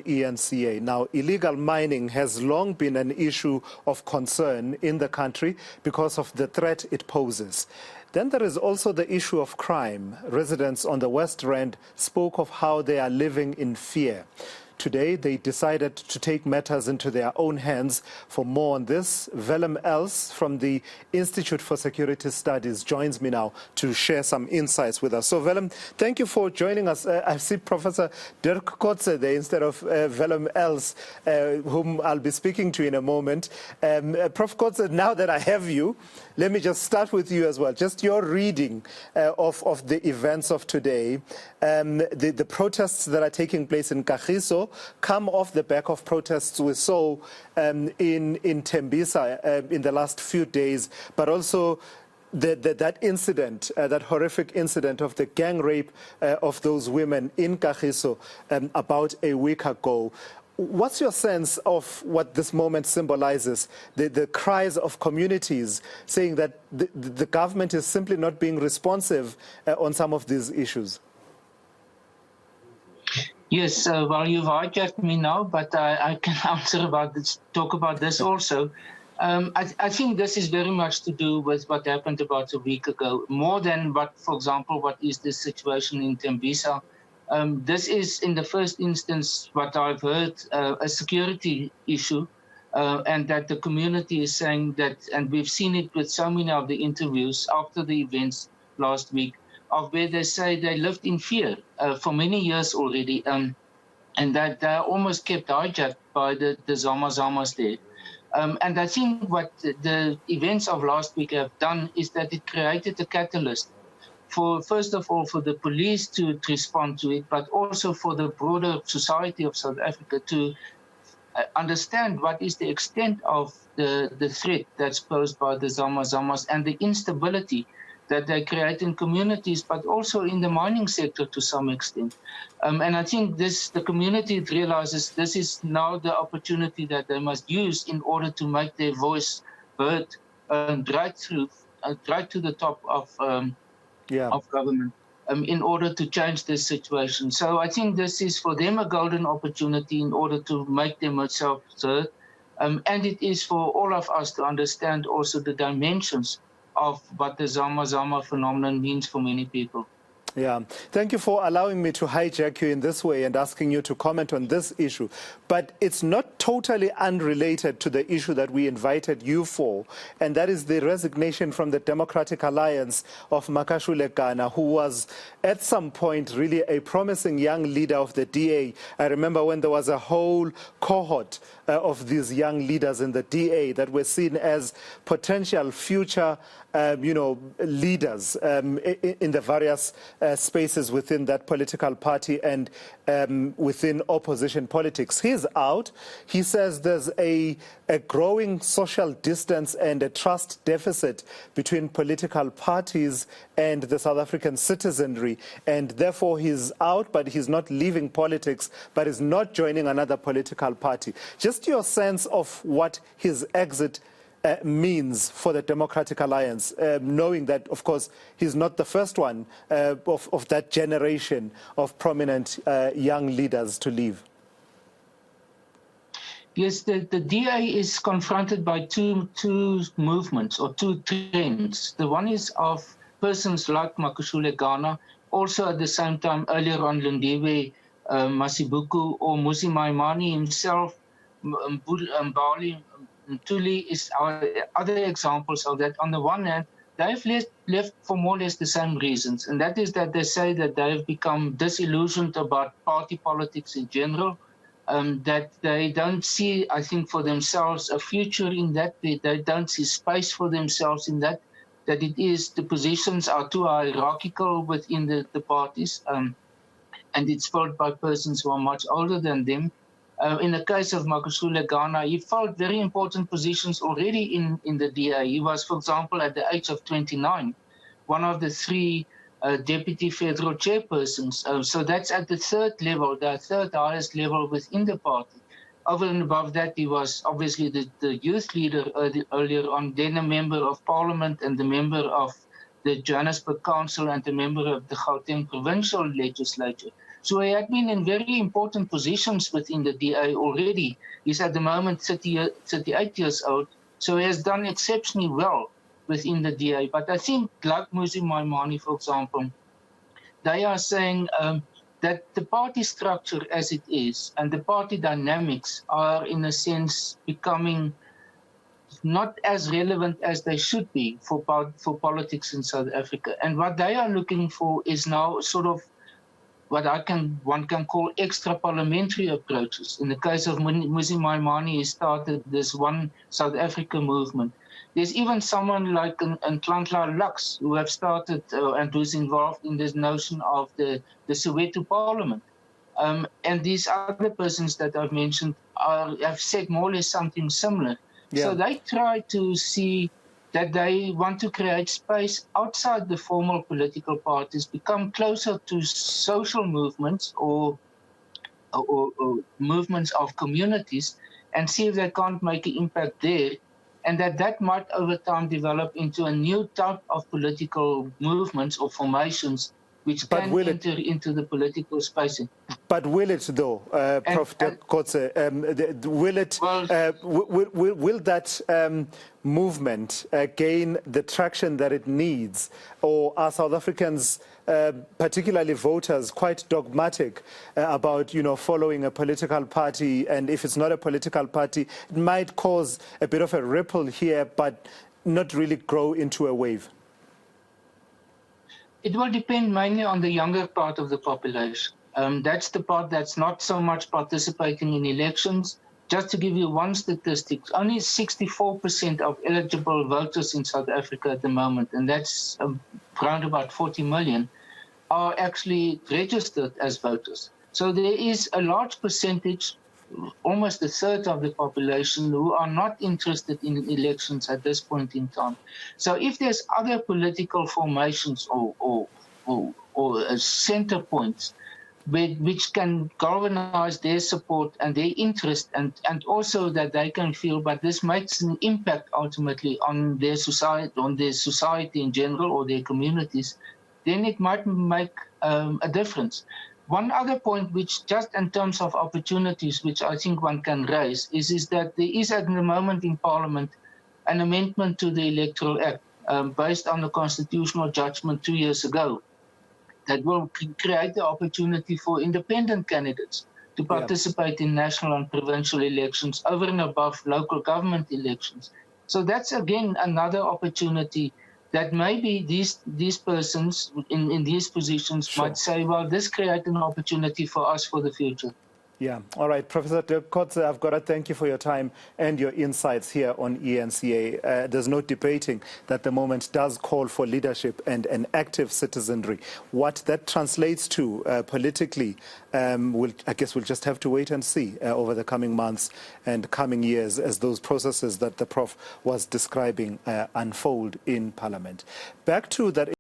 eNCA. Now, illegal mining has long been an issue of concern in the country because of the threat it poses. Then there is also the issue of crime. Residents on the West Rand spoke of how they are living in fear. Today, they decided to take matters into their own hands. For more on this, Willem Els from the Institute for Security Studies joins me now to share some insights with us. So, Willem, thank you for joining us. I see Professor Dirk Kotze there instead of Willem Els, whom I'll be speaking to in a moment. Prof. Kotze, now that I have you, let me just start with you as well. Just your reading of the events of today. The protests that are taking place in Kagiso come off the back of protests we saw in Tembisa in the last few days, but also that incident, that horrific incident of the gang rape of those women in Kagiso about a week ago. What's your sense of what this moment symbolizes, the cries of communities saying that the government is simply not being responsive on some of these issues? Yes, well, you've hijacked me now, but I can answer about this, talk about this also. I think this is very much to do with what happened about a week ago, more than what, for example, what is the situation in Tembisa. This is, in the first instance, what I've heard, a security issue, and that the community is saying that, and we've seen it with so many of the interviews after the events last week, of where they say they lived in fear for many years already, and that they're almost kept hijacked by the Zama-Zamas there. And I think what the events of last week have done is that it created a catalyst for, first of all, for the police to respond to it, but also for the broader society of South Africa to understand what is the extent of the threat that's posed by the Zama-Zamas and the instability that they create in communities, but also in the mining sector to some extent. And I think the community realizes this is now the opportunity that they must use in order to make their voice heard right to the top of government in order to change this situation. So I think this is for them a golden opportunity in order to make themselves heard. And it is for all of us to understand also the dimensions of what the Zama-Zama phenomenon means for many people. Yeah, thank you for allowing me to hijack you in this way and asking you to comment on this issue. But it's not totally unrelated to the issue that we invited you for, and that is the resignation from the Democratic Alliance of Makashule Gana, who was at some point really a promising young leader of the DA. I remember when there was a whole cohort of these young leaders in the DA that were seen as potential future leaders in the various spaces within that political party and within opposition politics. He's out. He says there's a growing social distance and a trust deficit between political parties and the South African citizenry, and therefore he's out, but he's not leaving politics, but is not joining another political party. Just your sense of what his exit means for the Democratic Alliance, knowing that, of course, he's not the first one of that generation of prominent young leaders to leave. Yes, the DA is confronted by two movements or two trends. The one is of persons like Makashule Gana, also at the same time earlier on Lindiwe Masibuku or Musi Maimane himself, Mbali Tuli is other examples of that. On the one hand, they've left for more or less the same reasons, and that is that they say that they've become disillusioned about party politics in general, that they don't see, I think, for themselves a future in that, they don't see space for themselves in that it is, the positions are too hierarchical within the parties, and it's filled by persons who are much older than them. In the case of Makashule Gana, he filled very important positions already in the DA. He was, for example, at the age of 29, one of the three deputy federal chairpersons. So that's at the third level, the third highest level within the party. Over and above that, he was obviously the youth leader earlier on, then a member of parliament and the member of the Johannesburg Council and a member of the Gauteng provincial legislature. So he had been in very important positions within the DA already. He's at the moment 38 years old, so he has done exceptionally well within the DA. But I think, like Muzi Maimane, for example, they are saying that the party structure as it is and the party dynamics are, in a sense, becoming not as relevant as they should be for politics in South Africa. And what they are looking for is now sort of what one can call extra parliamentary approaches. In the case of Muzi Maimane, he started this One South Africa movement. There's even someone like Nhlanhla Lux who have started and who's involved in this notion of the Soweto Parliament. And these other persons that I've mentioned have said more or less something similar. Yeah. So they try to see that they want to create space outside the formal political parties, become closer to social movements or movements of communities, and see if they can't make an impact there, and that might over time develop into a new type of political movements or formations which can enter into the political space. But will it, though, Prof. Dirk Kotze, will that movement gain the traction that it needs? Or are South Africans, particularly voters, quite dogmatic about, following a political party? And if it's not a political party, it might cause a bit of a ripple here, but not really grow into a wave. It will depend mainly on the younger part of the population. That's the part that's not so much participating in elections. Just to give you one statistic, only 64% of eligible voters in South Africa at the moment, and that's around about 40 million, are actually registered as voters. So there is a large percentage, almost a third of the population, who are not interested in elections at this point in time. So if there's other political formations or center points which can galvanize their support and their interest, and also that they can feel, but this makes an impact ultimately on their society in general or their communities, then it might make a difference. One other point, which just in terms of opportunities, which I think one can raise, is that there is at the moment in Parliament an amendment to the Electoral Act based on the constitutional judgment 2 years ago that will create the opportunity for independent candidates to participate in national and provincial elections over and above local government elections. So that's, again, another opportunity that maybe these persons in these positions might say, well, this creates an opportunity for us for the future. Yeah. All right. Professor Dirk Kotze, I've got to thank you for your time and your insights here on eNCA. There's no debating that the moment does call for leadership and an active citizenry. What that translates to politically, I guess we'll just have to wait and see over the coming months and coming years as those processes that the Prof was describing unfold in Parliament. Back to that.